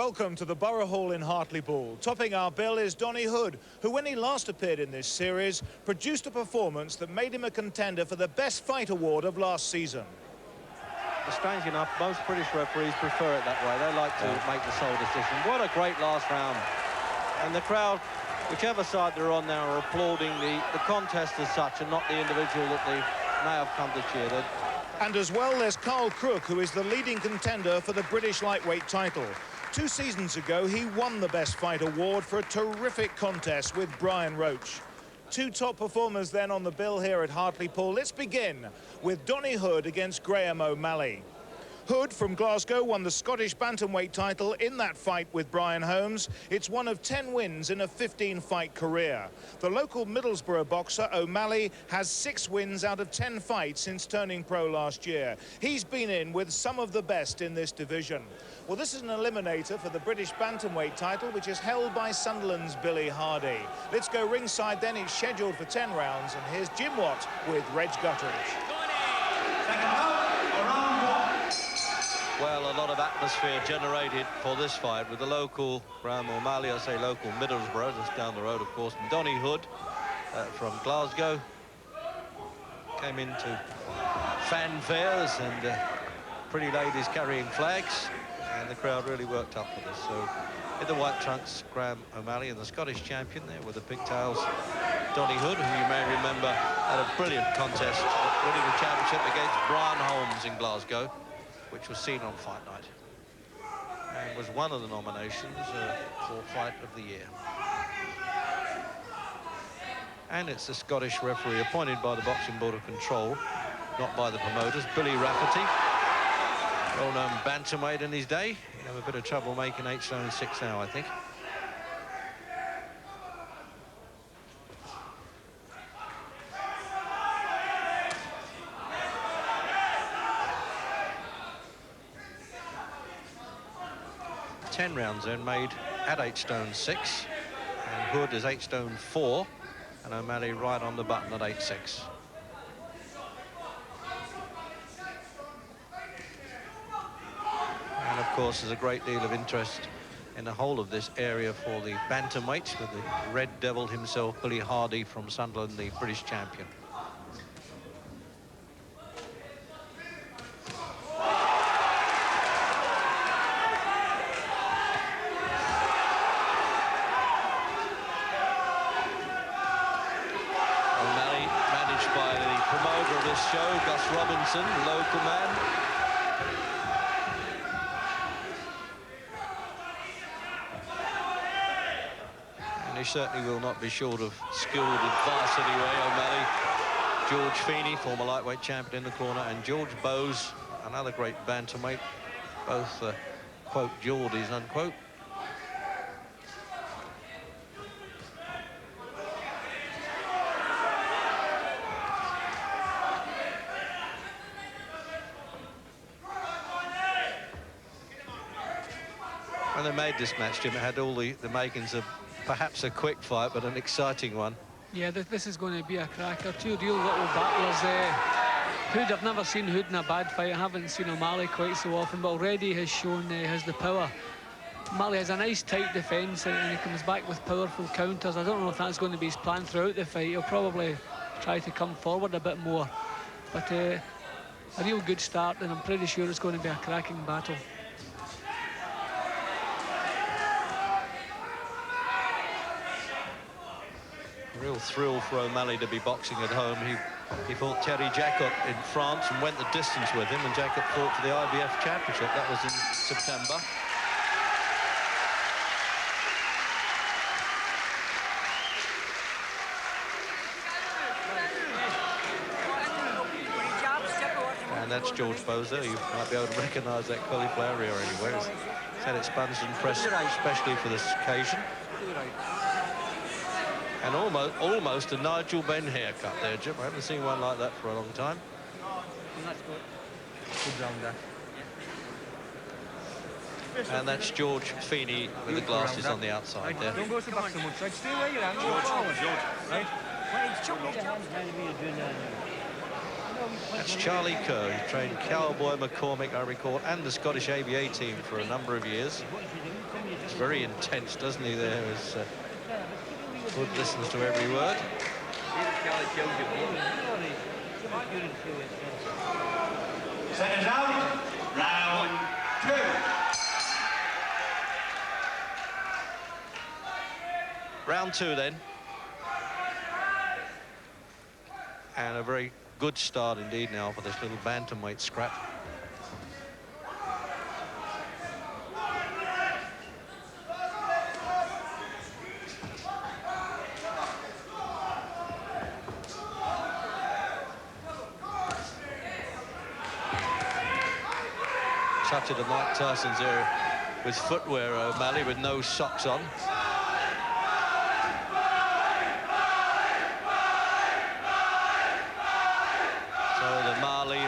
Welcome to the Borough Hall in Hartlepool. Topping our bill is Donnie Hood, who, when he last appeared in this series, produced a performance that made him a contender for the Best Fight award of last season. Strange enough, most British referees prefer it that way. They like to make the sole decision. What a great last round. And the crowd, whichever side they're on now, are applauding the contest as such and not the individual that they may have come to cheer. And as well, there's Carl Crook, who is the leading contender for the British lightweight title. 2 seasons ago, he won the Best Fight award for a terrific contest with Brian Roach. 2 top performers then on the bill here at Hartlepool. Let's begin with Donnie Hood against Graham O'Malley. Hood from Glasgow won the Scottish bantamweight title in that fight with Brian Holmes. It's one of 10 wins in a 15-fight career. The local Middlesborough boxer O'Malley has 6 wins out of 10 fights since turning pro last year. He's been in with some of the best in this division. Well, this is an eliminator for the British bantamweight title, which is held by Sunderland's Billy Hardy. Let's go ringside then. It's scheduled for 10 rounds, and here's Jim Watt with Reg Guttridge. Well, a lot of atmosphere generated for this fight with the local Graham O'Malley, I say local Middlesbrough, just down the road, of course, and Donnie Hood from Glasgow. Came into fanfares and pretty ladies carrying flags, and the crowd really worked up for this. So, in the white trunks, Graham O'Malley, and the Scottish champion there with the pigtails, Donnie Hood, who you may remember had a brilliant contest, winning the championship against Brian Holmes in Glasgow, which was seen on Fight Night, and was one of the nominations for Fight of the Year. And it's the Scottish referee appointed by the Boxing Board of Control, not by the promoters, Billy Rafferty, well-known bantamweight in his day. He'd have a bit of trouble making 8 stone 6 now, I think. Ten rounds then made at 8 stone 6, and Hood is 8 stone 4, and O'Malley right on the button at 8-6. And of course there's a great deal of interest in the whole of this area for the bantamweights, with the Red Devil himself, Billy Hardy from Sunderland, the British champion. Show, Gus Robinson, local man. And he certainly will not be short of skilled advice anyway, O'Malley. George Feeney, former lightweight champion, in the corner, and George Bowes, another great bantamweight. Both, quote, Geordies, unquote. When they made this match, Jim, it had all the makings of perhaps a quick fight, but an exciting one. Yeah, this is going to be a cracker. 2 real little battlers. Hood, I've never seen Hood in a bad fight. I haven't seen O'Malley quite so often, but already has shown has the power. Malley has a nice tight defence, and he comes back with powerful counters. I don't know if that's going to be his plan throughout the fight. He'll probably try to come forward a bit more. But a real good start, and I'm pretty sure it's going to be a cracking battle. Real thrill for O'Malley to be boxing at home. He fought Terry Jacot in France and went the distance with him, and Jacot fought for the IBF Championship. That was in September. And that's George Bowes there. You might be able to recognise that cauliflower ear anywhere. It's had it sponged and pressed especially for this occasion. And almost a Nigel Benn haircut there, Jim. I haven't seen one like that for a long time. And that's George Feeney with the glasses on the outside there. Don't go to the back so much. Stay where you are. George. Right? That's Charlie Kerr, who trained Cowboy McCormick, I recall, and the Scottish ABA team for a number of years. It's very intense, doesn't he, there, as Hood listens to every word. Seconds out, round 2. Round 2 then. And a very good start indeed now for this little bantamweight scrap. Touch of the Mike Tyson's there with footwear, O'Malley, with no socks on.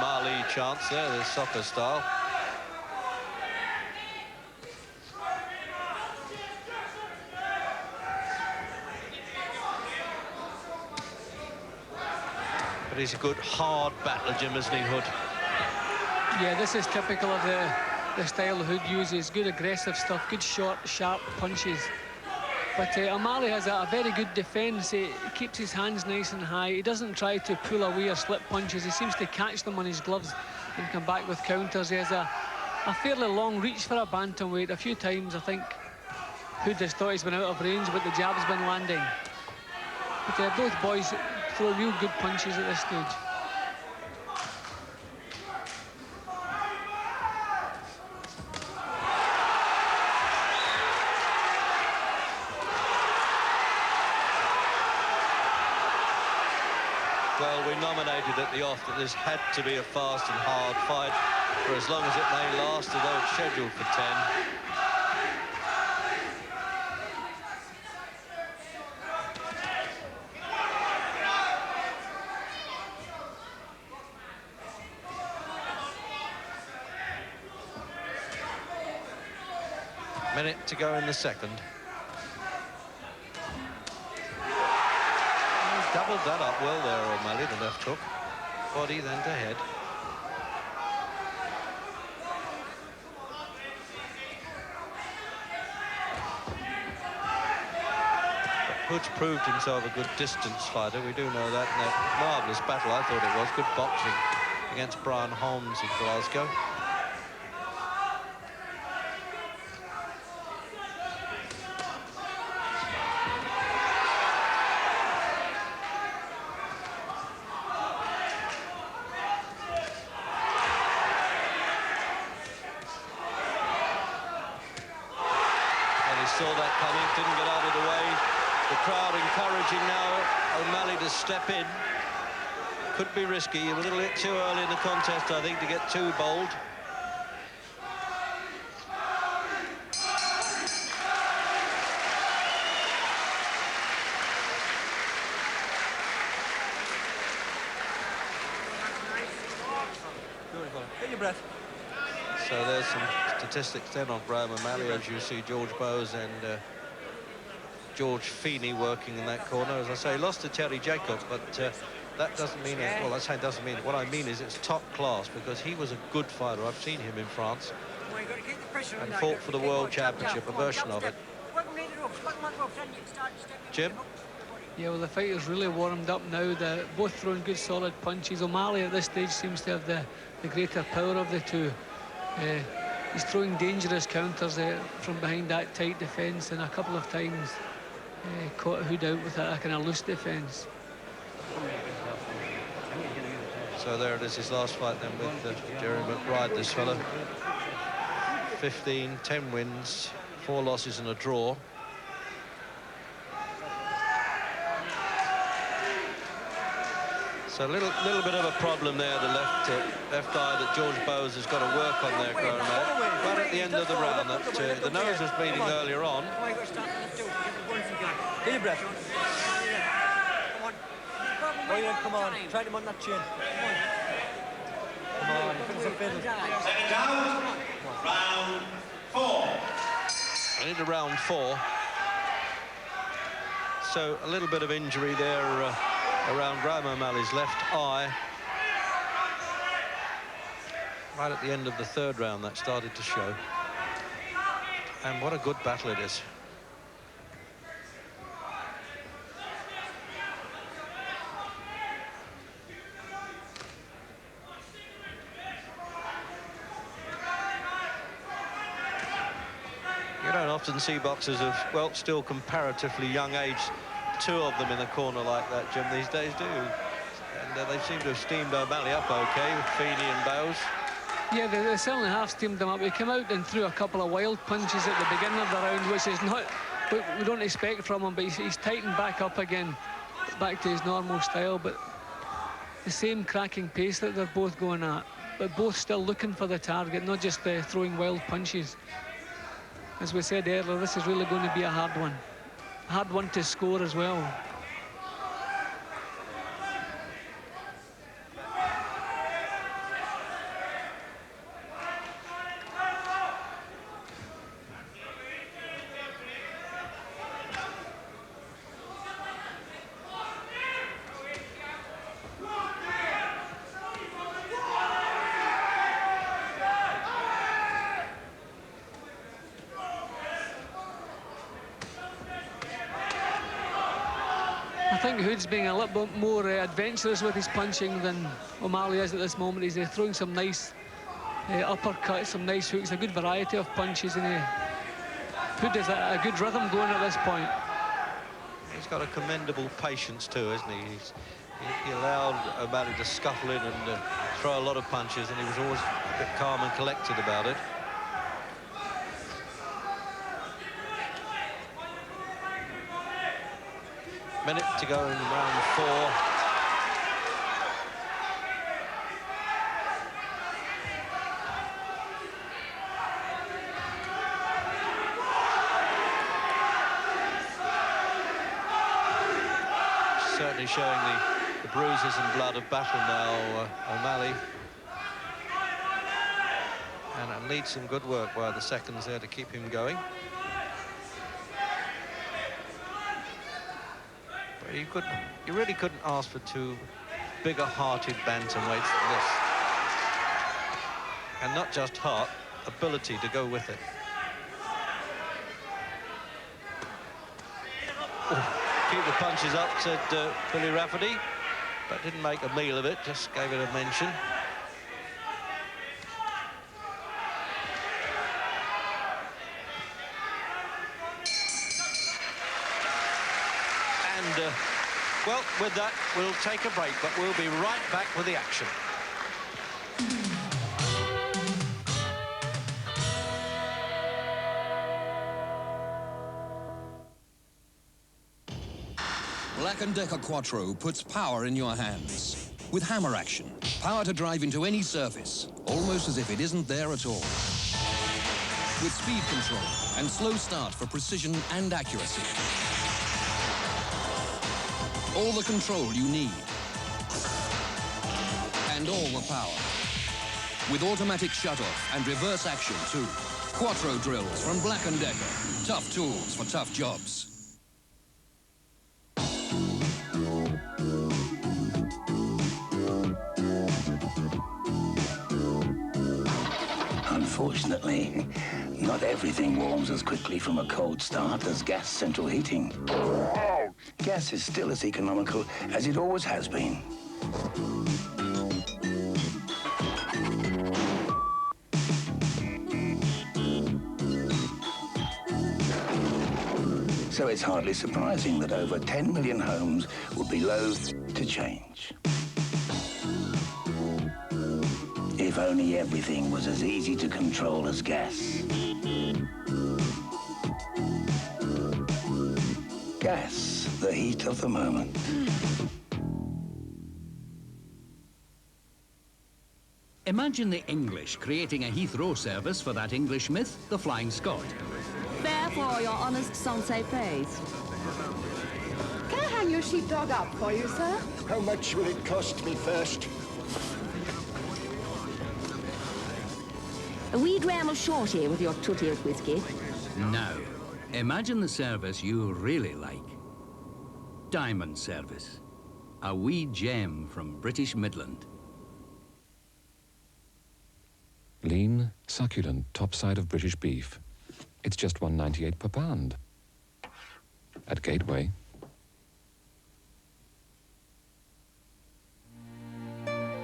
Malley chance there, the soccer style. But he's a good hard battler, Jim, isn't he, Hood? Yeah, this is typical of the style Hood uses. Good aggressive stuff, good short, sharp punches. But O'Malley has a very good defence. He keeps his hands nice and high. He doesn't try to pull away or slip punches. He seems to catch them on his gloves and come back with counters. He has a fairly long reach for a bantamweight. A few times, I think, Hood has thought he's been out of range, but the jab's been landing. But both boys throw real good punches at this stage. Well, we nominated at the off that this had to be a fast and hard fight for as long as it may last, although it's scheduled for 10. Minute to go in the second. Doubled that up well there, O'Malley, the left hook. Body then to head. But Hood's proved himself a good distance fighter. We do know that in that marvellous battle, I thought it was. Good boxing against Brian Holmes in Glasgow. Saw that coming, didn't get out of the way. The crowd encouraging now O'Malley to step in. Could be risky, a little bit too early in the contest, I think, to get too bold. Get your breath. So there's some statistics then on Graham O'Malley, as you see George Bowes and George Feeney working in that corner. As I say, lost to Terry Jacob, but that doesn't mean, well, I say it doesn't mean, what I mean is it's top class, because he was a good fighter. I've seen him in France and fought for the World Championship, a version of it. Jim? Yeah, well, the fighters really warmed up now. They're both throwing good, solid punches. O'Malley at this stage seems to have the greater power of the two. He's throwing dangerous counters from behind that tight defence, and a couple of times caught Hood out with a kind of loose defence. So there it is, his last fight then with Jerry McBride, this fellow. 15, 10 wins, 4 losses and a draw. So a little bit of a problem there, the left eye that George Bowes has got to work on there, Graham. Right at the end of the round, that the nose was bleeding earlier on. Get your breath. Come on, try him on that chin. Come on, finish the fiddle. Second down, round 4. And into round 4. So a little bit of injury there around Graham O'Malley's left eye. Right at the end of the third round, that started to show. And what a good battle it is. You don't often see boxers of, well, still comparatively young age, two of them in a corner like that, Jim, these days do. And they seem to have steamed O'Malley up OK with Feeney and Bowes. Yeah, they certainly have steamed him up. He came out and threw a couple of wild punches at the beginning of the round, which is not what we don't expect from him, but he's tightened back up again, back to his normal style. But the same cracking pace that they're both going at, but both still looking for the target, not just throwing wild punches. As we said earlier, this is really going to be a hard one. A hard one to score as well. I think Hood's being a little bit more adventurous with his punching than O'Malley is at this moment. He's throwing some nice uppercuts, some nice hooks, a good variety of punches, and Hood has a good rhythm going at this point. He's got a commendable patience too, isn't he? He allowed O'Malley to scuffle in and throw a lot of punches, and he was always a bit calm and collected about it. Minute to go in round 4. Certainly showing the bruises and blood of battle now, O'Malley. And needs some good work by the seconds there to keep him going. You really couldn't ask for two bigger-hearted bantamweights than this. And not just heart, ability to go with it. Keep the punches up, said Billy Rafferty, but didn't make a meal of it, just gave it a mention. Well, with that, we'll take a break, but we'll be right back with the action. Black & Decker Quattro puts power in your hands. With hammer action, power to drive into any surface, almost as if it isn't there at all. With speed control and slow start for precision and accuracy. All the control you need. And all the power. With automatic shutoff and reverse action too. Quattro drills from Black & Decker. Tough tools for tough jobs. Unfortunately, not everything warms as quickly from a cold start as gas central heating. Gas is still as economical as it always has been. So it's hardly surprising that over 10 million homes would be loath to change. If only everything was as easy to control as gas. Gas, the heat of the moment. Imagine the English creating a Heathrow service for that English myth, the Flying Scot. Fair for your honest sans-say praise. Can I hang your sheepdog up for you, sir? How much will it cost me first? A wee dram of shorty with your tooty of whiskey. Now, imagine the service you really like. Diamond Service. A wee gem from British Midland. Lean, succulent, top side of British beef. It's just £1.98 per pound. At Gateway.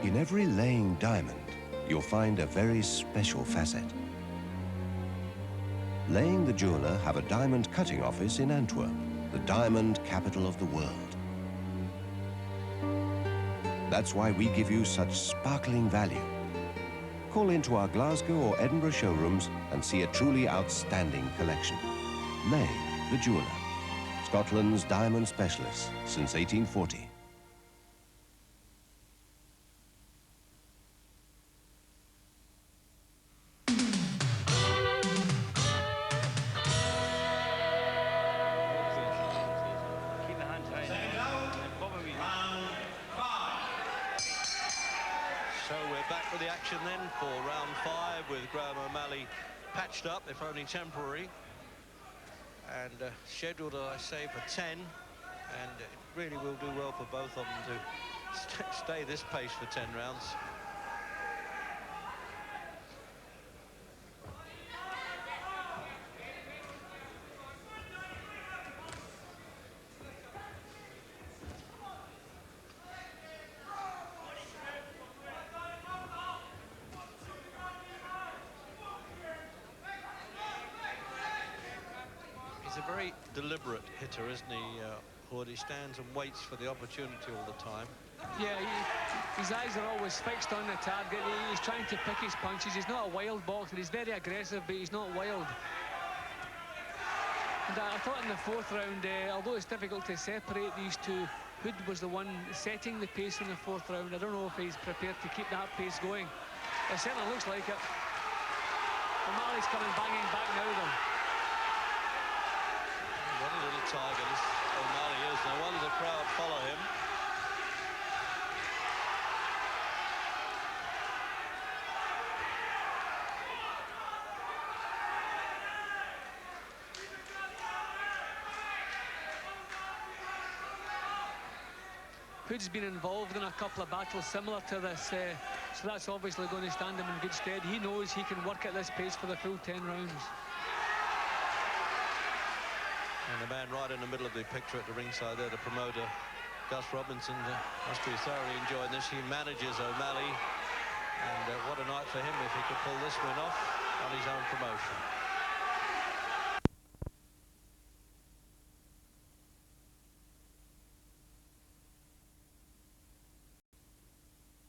In every laying diamond, you'll find a very special facet. Laying the Jeweller have a diamond cutting office in Antwerp, the diamond capital of the world. That's why we give you such sparkling value. Call into our Glasgow or Edinburgh showrooms and see a truly outstanding collection. Lay, the Jeweller, Scotland's diamond specialist since 1840. Then for round 5 with Graham O'Malley patched up, if only temporary, and scheduled, I say, for 10, and it really will do well for both of them to stay this pace for 10 rounds. Deliberate hitter, isn't he, Hood? He stands and waits for the opportunity all the time. Yeah, his eyes are always fixed on the target. He's trying to pick his punches. He's not a wild boxer. He's very aggressive, but he's not wild. And I thought in the 4th round, although it's difficult to separate these two, Hood was the one setting the pace in the 4th round. I don't know if he's prepared to keep that pace going. It certainly looks like it. O'Malley's coming banging back now, though. What a little tiger this O'Malley is. No wonder the crowd follow him. Hood's been involved in a couple of battles similar to this, so that's obviously going to stand him in good stead. He knows he can work at this pace for the full 10 rounds. And the man right in the middle of the picture at the ringside there, the promoter, Gus Robinson, must be thoroughly enjoying this. He manages O'Malley, and what a night for him if he could pull this win off on his own promotion.